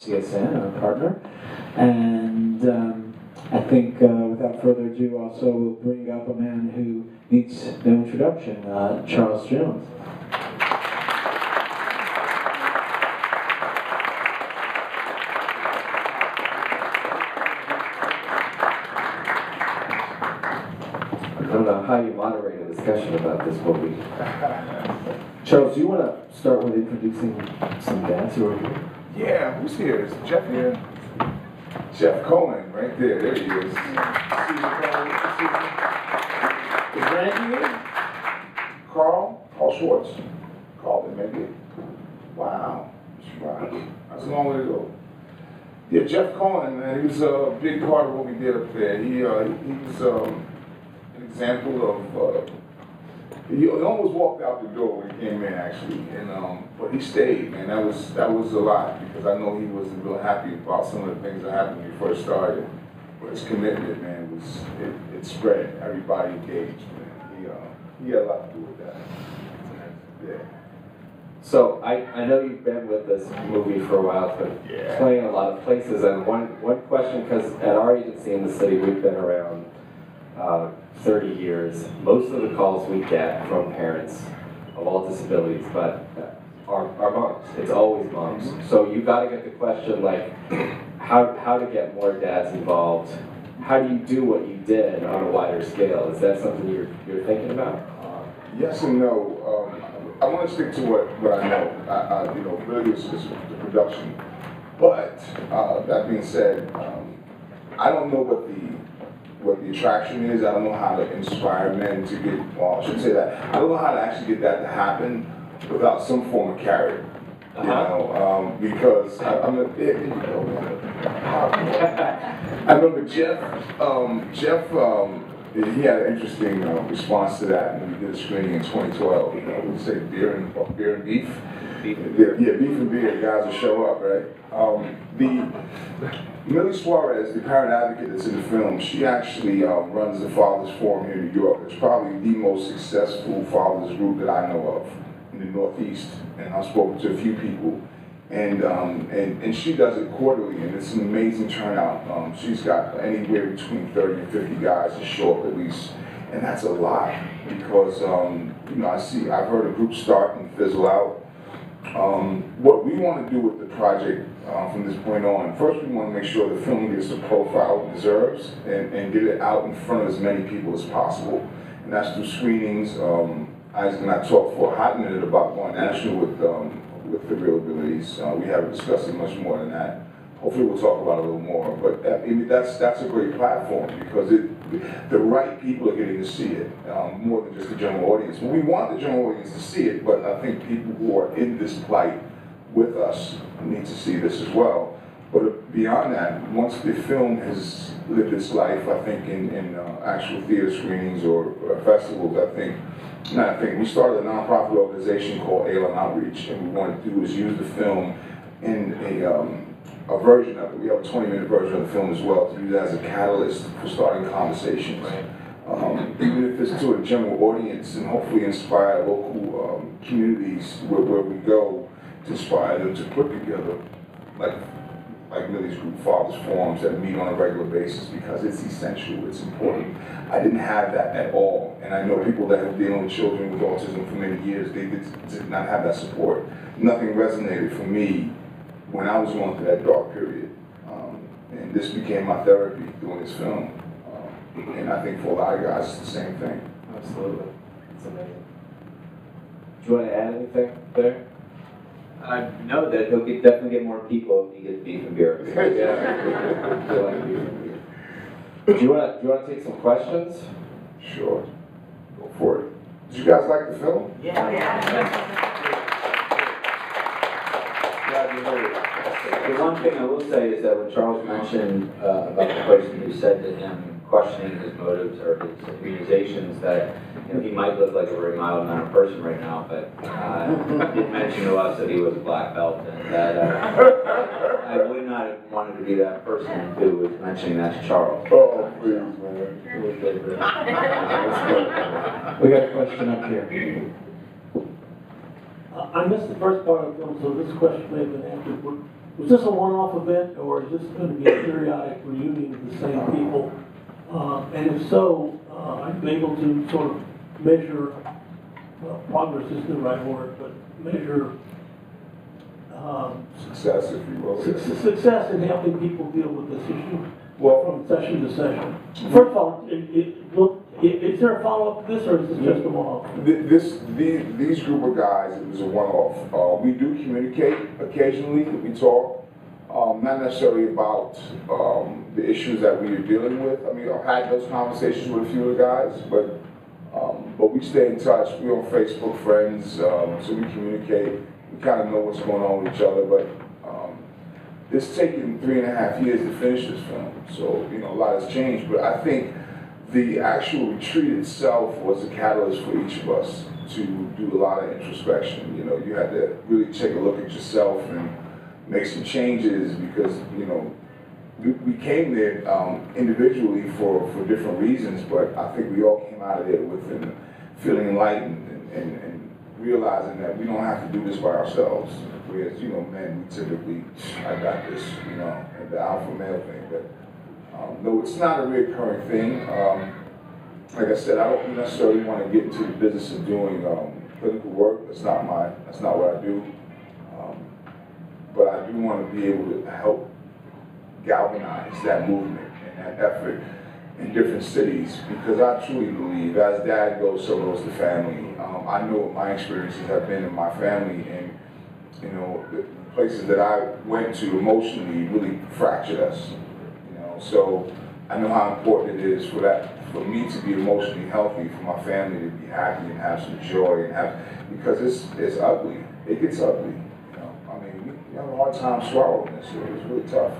RCSN, our partner, and I think without further ado, also we'll bring up a man who needs no introduction, Charles Jones. I don't know how you moderate a discussion about this movie. Charles, do you want to start with introducing some dads who are here? Yeah, who's here? Is Jeff here? Jeff Cohen, right there. There he is. Is Randy here? Carl Schwartz. Carl didn't make it. Wow. That's a long way to go. Yeah, Jeff Cohen, man, he was a big part of what we did up there. He was an example of. He almost walked out the door when he came in, actually, and but he stayed, man. That was a lot, because I know he wasn't real happy about some of the things that happened when he first started. But his commitment, man, it spread. Everybody engaged, man. He had a lot to do with that. Yeah. So I know you've been with this movie for a while, but playing a lot of places. And one question, because at our agency in the city, we've been around 30 years. Most of the calls we get from parents of all disabilities, but are moms. It's always moms. So you got to get the question, like, how to get more dads involved. How do you do what you did on a wider scale? Is that something you're thinking about? Yes and no. I want to stick to what I know. Really is the production. But that being said, I don't know what the attraction is. I don't know how to inspire men to get, well, I shouldn't say that. I don't know how to actually get that to happen without some form of carrot. You know, because I remember Jeff, he had an interesting response to that when we did a screening in 2012. You know, we'd say beer and beef. Beef and beer. Yeah, beef and beer, the guys will show up, right? Millie Suarez, the parent advocate that's in the film, she actually runs the Fathers Forum here in New York. It's probably the most successful fathers group that I know of in the Northeast, and I've spoken to a few people. And she does it quarterly, and it's an amazing turnout. She's got anywhere between 30 and 50 guys to show up at least, and that's a lot, because I've heard a group start and fizzle out. What we want to do with the project from this point on, first we want to make sure the film gets the profile it deserves and get it out in front of as many people as possible. And that's through screenings. Isaac and I talked for a hot minute about going national with the ReelAbilities. We haven't discussed it much more than that. Hopefully we'll talk about it a little more. But that's a great platform, because the right people are getting to see it, more than just the general audience. Well, we want the general audience to see it, but I think people who are in this plight with us need to see this as well. But beyond that, once the film has lived its life, I think in actual theater screenings or festivals, we started a nonprofit organization called ALM Outreach, and what we want to do is use the film in a version of it. We have a 20-minute version of the film as well, to use it as a catalyst for starting conversations. Even if it's to a general audience, and hopefully inspire local communities where we go, to inspire them to put together, like Millie's group, Fathers Forums that meet on a regular basis, because it's essential, it's important. I didn't have that at all, and I know people that have been dealing with children with autism for many years, they did not have that support. Nothing resonated for me when I was going through that dark period. And this became my therapy doing this film. And I think for a lot of guys, it's the same thing. Absolutely. It's amazing. Do you want to add anything there? No, that he'll definitely get more people if he gets beef and beer. Yeah. Do you want to take some questions? Sure. Go for it. Did you guys like the film? Yeah. The one thing I will say is that when Charles mentioned about the person who said to him, questioning his motives or his immunizations, that he might look like a very mild-mannered person right now, but he did mention to us that he was a black belt, and that I would not have wanted to be that person who was mentioning that to Charles. Oh, please, man. We got a question up here. I missed the first part of the film, so this question may have been answered. Was this a one-off event, or is this going to be a periodic reunion of the same people? And if so, are you able to sort of measure, well, progress isn't the right word, but measure Success, if you will. success in helping people deal with this issue Well, from session to session? First of all, is there a follow-up to this, or is this just a one-off? These group of guys, it was a one-off. We do communicate occasionally. We talk, not necessarily about the issues that we are dealing with. I mean, I've had those conversations with a few of the guys, but we stay in touch. We're on Facebook friends, so we communicate. We kind of know what's going on with each other, but it's taken 3.5 years to finish this film, so you know a lot has changed. But I think the actual retreat itself was a catalyst for each of us to do a lot of introspection. You know, you had to really take a look at yourself and make some changes because you know we came there individually for different reasons, but I think we all came out of there with feeling enlightened and realizing that we don't have to do this by ourselves. Whereas, you know, men, we typically, I got this, you know, the alpha male thing. But no, it's not a recurring thing. Like I said, I don't necessarily want to get into the business of doing clinical work. That's not what I do. But I do want to be able to help galvanize that movement and that effort in different cities, because I truly believe, as dad goes, so goes the family. I know what my experiences have been in my family, and you know, the places that I went to emotionally really fractured us. You know, so I know how important it is for me to be emotionally healthy, for my family to be happy and have some joy, and because it's ugly. It gets ugly. You know, I mean, we have a hard time swallowing this. It's really tough.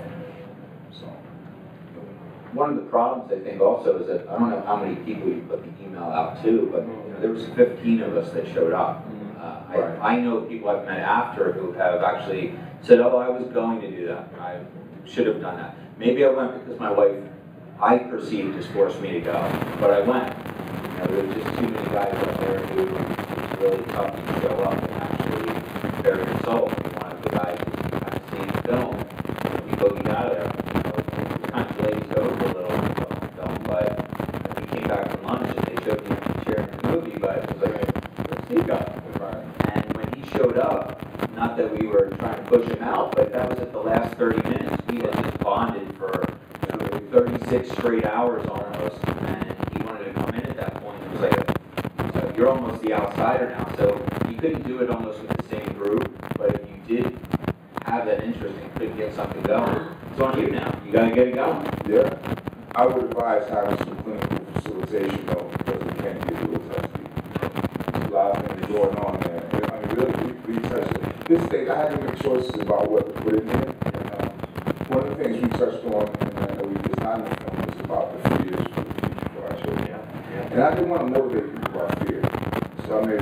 One of the problems, I think, also is that I don't know how many people you put the email out to, but you know, there was 15 of us that showed up. Right. I know people I've met after who have actually said, "Oh, I was going to do that. I should have done that. Maybe I went because my wife, I perceived, has forced me to go, but I went." You know, there were just too many guys out there who was really tough to show up and actually bare their soul. One of the guys who's kind of seen the film, he boogied out of there. Kind of glazed over a little bit of the film, but we came back from lunch and they showed me a chair in the movie, but it was like, where's Steve go? Right. And when he showed up, not that we were trying to push him out, but that was at the last 30 minutes. We had just bonded for 36 straight hours almost, and he wanted to come in at that point. It was like, so you're almost the outsider now, so you couldn't do it almost with the same group, but if you did have that interest and could get something going, it's on you now. You gotta get it going. Yeah. I would advise having some clinical facilitation though, because it can get a little touchy. There's a lot of things going on there. I mean, really touchy. This thing, I had to make choices about what to put in there. And, one of the things we touched on, and it's not in the film, is about the fears for the future for our children. Yeah. And I didn't want to motivate people by fear. So I made a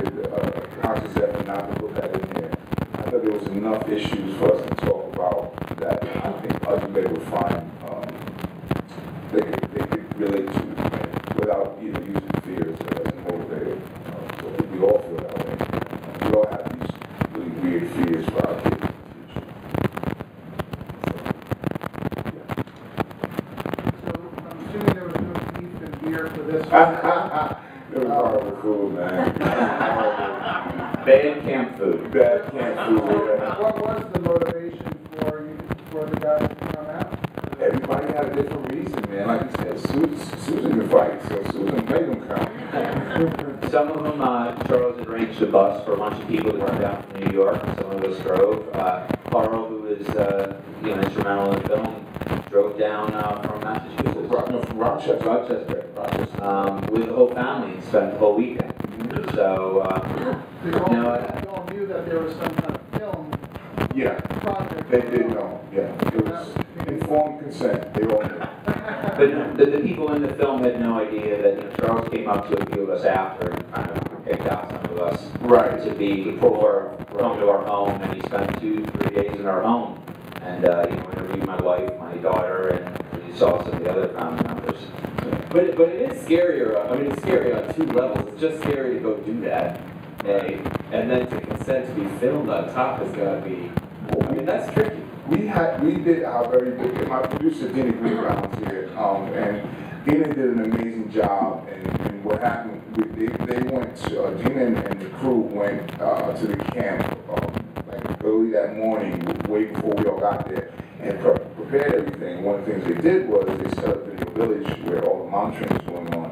conscious effort not to put that in there. I thought there was enough issues for us to talk about that I think ultimately they would find they could relate to without either using fear as a motivator. So I think we all feel that way. We all have these really weird fears for our kids in the future. So I'm assuming there was no beef and beer for this. It was horrible food, man. Bad camp food. Bad camp food. Yeah. What was the motivation for the guys to come out? Everybody had a different reason, man. Like you said, Susan can fight, so Susan made them come. Some of them, Charles arranged a bus for a bunch of people to come down from New York. Some of us drove. Carl, who was instrumental in the film, drove down from Massachusetts. From Rochester. Rochester. With the whole family and spent the whole weekend. So, They all knew that there was some kind of film Yeah, project. they did know. Yeah, it was informed consent. They all knew. but the people in the film had no idea that Charles came up to a few of us after and kind of picked out some of us Right. to be before come to our home, and he spent 2-3 days in our home, and interviewed my wife, my daughter, and we saw some of the other family members. But it is scarier. I mean, it's scary on 2 levels. It's just scary to go do that, A, and then to consent to be filmed on top is going to be. I mean, that's tricky. we did our very good. My producer Dina Greenbaum's here, and Dina did an amazing job. And what happened? They went to Dina and the crew went to the camp like early that morning, way before we all got there, and prepared everything. One of the things they did was they set up in a village where all the monitoring was going on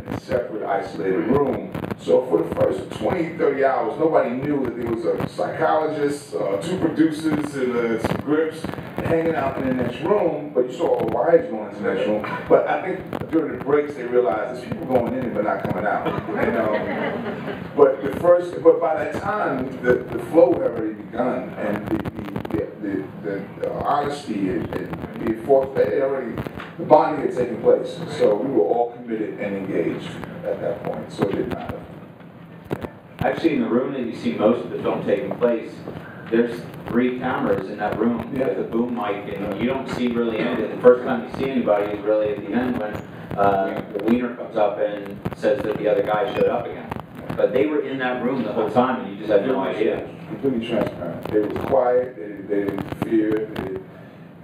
in a separate, isolated room. So for the first 20, 30 hours, nobody knew that there was a psychologist, 2 producers, and some grips hanging out in the next room, but you saw all the wires going into the next room. But I think during the breaks, they realized there's people going in but not coming out. And, but by that time, the flow had already begun, and the honesty and the bonding had taken place. So we were all committed and engaged at that point, so it didn't matter. Actually, in the room that you see most of the film taking place, there's 3 cameras in that room with a boom mic, and you don't see really anything. The first time you see anybody is really at the end when the wiener comes up and says that the other guy showed up again. But they were in that room the whole time, and you just had no idea. Completely transparent. They were quiet, they didn't interfere,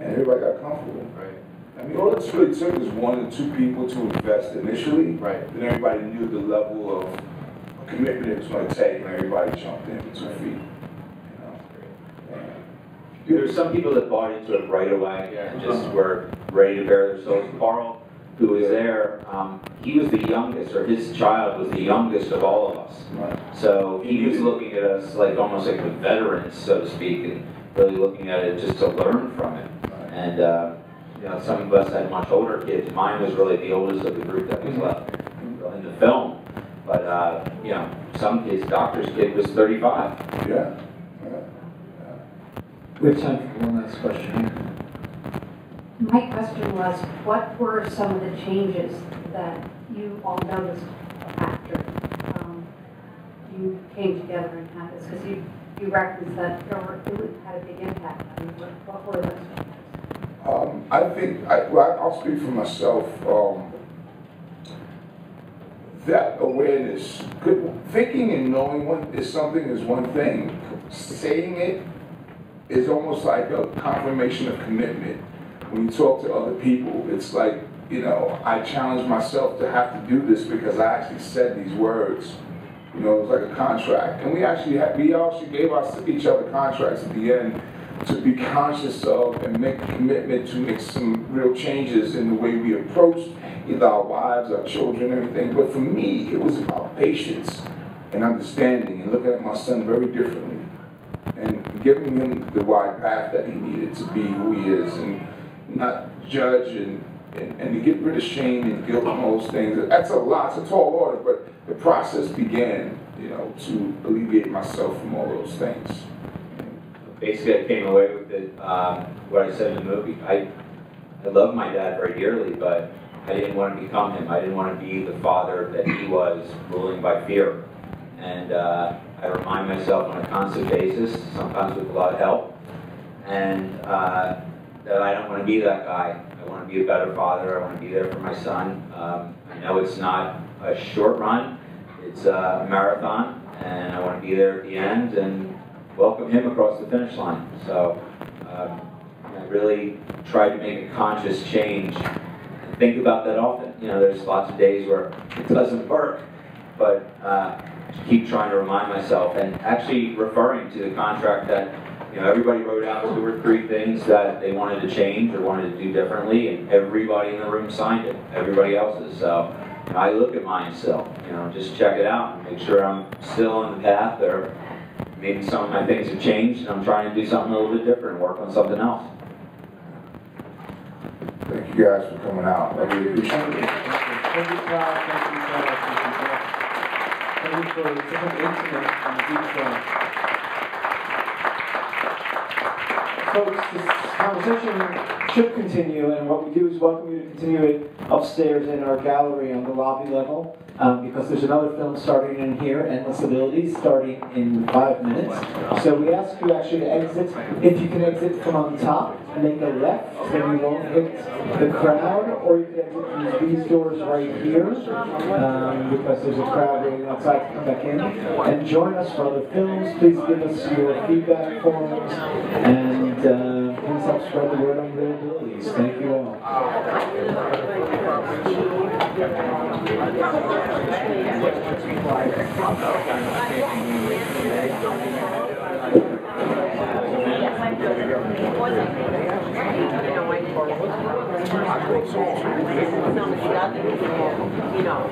and everybody got comfortable. Right. I mean, all it really took was 1 or 2 people to invest initially. Right. Then everybody knew the level of commitment it was going to take, and everybody jumped in with 2 feet. There were some people that bought into it right away and just were ready to bare their souls. Carl, who was there, he was the youngest, or his child was the youngest of all of us. Right. So he was looking at us like almost like the veterans, so to speak, and really looking at it just to learn from it. And you know, some of us had much older kids. Mine was really the oldest of the group that was left in the film. But you know, his doctor's kid was 35. Yeah. We have time for one last question. My question was, what were some of the changes that you all noticed after you came together and had this? Because you referenced that it had a big impact on you. What were those changes? I think, I'll speak for myself. That awareness, thinking and knowing something is one thing. Saying it is almost like a confirmation of commitment. When you talk to other people, it's like, you know, I challenge myself to have to do this because I actually said these words. You know, it was like a contract. And we actually gave each other contracts at the end to be conscious of and make a commitment to make some real changes in the way we approached either our wives, our children, everything. But for me, it was about patience and understanding and looking at my son very differently and giving him the wide path that he needed to be who he is and not judge and to get rid of shame and guilt and all those things. That's a lot, it's a tall order, but the process began, you know, to alleviate myself from all those things. Basically, I came away with it, what I said in the movie. I love my dad very dearly, but I didn't want to become him. I didn't want to be the father that he was, ruling by fear. And I remind myself on a constant basis, sometimes with a lot of help, and that I don't want to be that guy. I want to be a better father. I want to be there for my son. I know it's not a short run. It's a marathon, and I want to be there at the end and welcome him across the finish line. So I really try to make a conscious change and think about that often. You know, there's lots of days where it doesn't work, but keep trying to remind myself and actually referring to the contract that, you know, everybody wrote out 2 or 3 things that they wanted to change or wanted to do differently, and everybody in the room signed it, everybody else's. So you know, I look at mine still, you know, just check it out and make sure I'm still on the path, or maybe some of my things have changed and I'm trying to do something a little bit different and work on something else. Thank you guys for coming out. I really appreciate it. Thank you, Todd. Thank you, Todd. Thank you for such an intimate and deep film. Folks, this conversation should continue, and what we do is welcome you to continue it upstairs in our gallery on the lobby level, because there's another film starting in here, ReelAbilities, starting in 5 minutes. So we ask you actually to exit. If you can exit from on top, make a left, then you won't hit the crowd, or you can exit through these doors right here, because there's a crowd waiting outside to come back in. And join us for other films. Please give us your feedback forms, and please please help spread the word on ReelAbilities. Thank you all. You know,